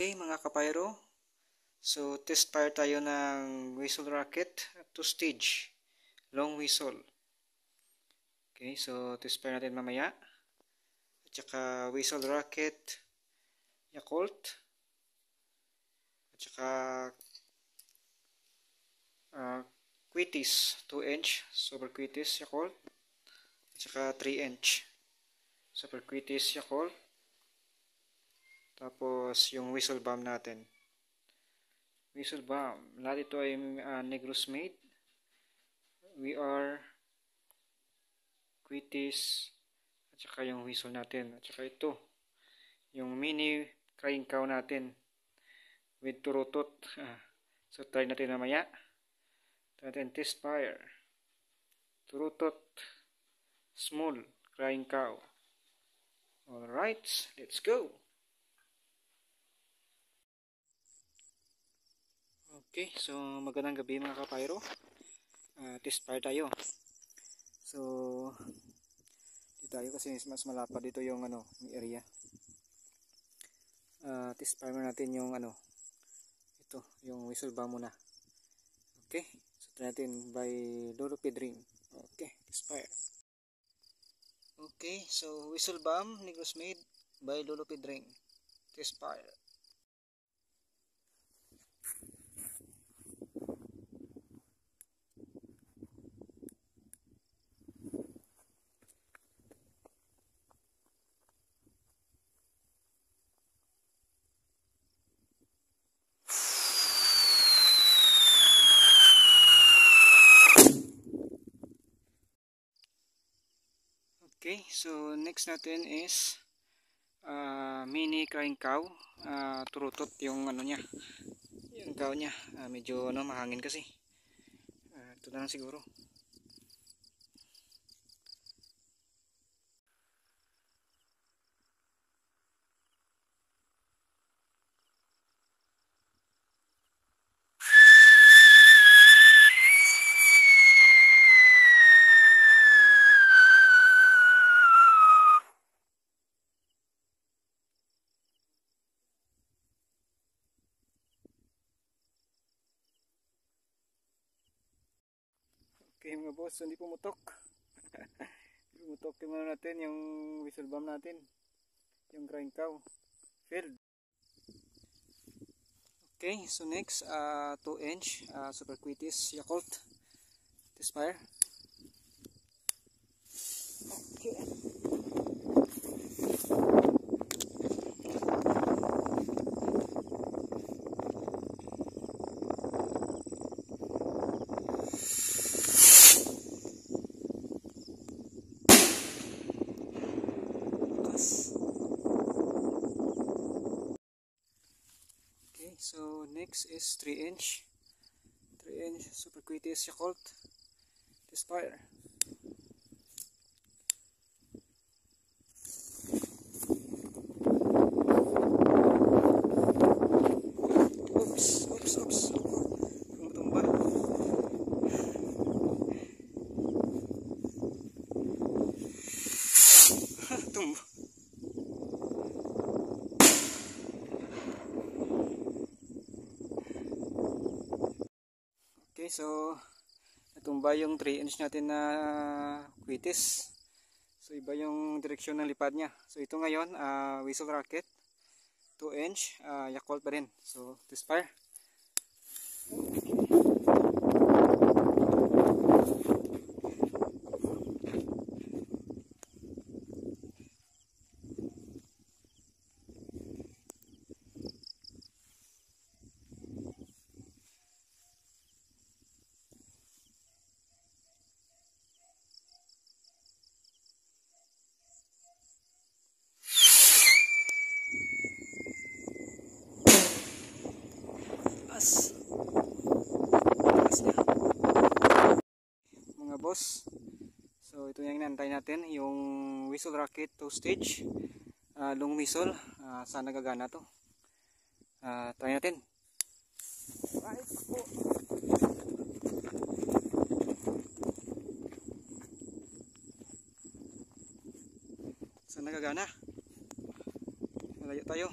Okay mga kapayro, so test fire tayo ng whistle rocket 2-stage long whistle. Okay, so test fire natin mamaya. At saka whistle rocket Yakult. At saka Quitis 2-inch Super Quitis Yakult. At saka 3-inch Super Quitis Yakult. Tapos yung whistle bomb natin. Whistle bomb. Lahat ito ay Negros made. We are Quitis. At saka yung whistle natin. At saka ito. Yung mini crying cow natin. With turutot. So try natin mamaya. Try natin test fire. Turutot. Small crying cow. Alright. Let's go. Okay, so magandang gabi mga kapayro. Test fire tayo. So dito tayo kasi mas malapad dito yung yung area. Test fire natin yung ito, yung whistle bomb muna. Okay, so try natin by Lolopid ring. Okay, test fire. Okay, so whistle bomb Negros made by Lolopid ring. Test fire. Okay, so next natin is mini crying cow. Turutot yung niya, yung cow niya. Medyo mahangin kasi. Ito na lang siguro. Okay mga boss, so hindi pumutok. Pumutok yung natin, yung whistle bomb natin. Yung crying cow. Failed. Okay, so next 2-inch Super Quitis Yakult. Test fire. Okay. So next is 3-inch Super Quitis Yakult. Test fire. Oops. Tumba. Tumba. Okay, so natumba yung 3-inch natin na Quitis. So iba yung direksyon ng lipad niya. So ito ngayon whistle rocket 2-inch Yakult pa rin. So test fire. Mga boss, so ito yung inantay natin, yung whistle rocket 2-stage long whistle. Sana gagana to. Try natin. Right, sana gagana. Malayo tayo.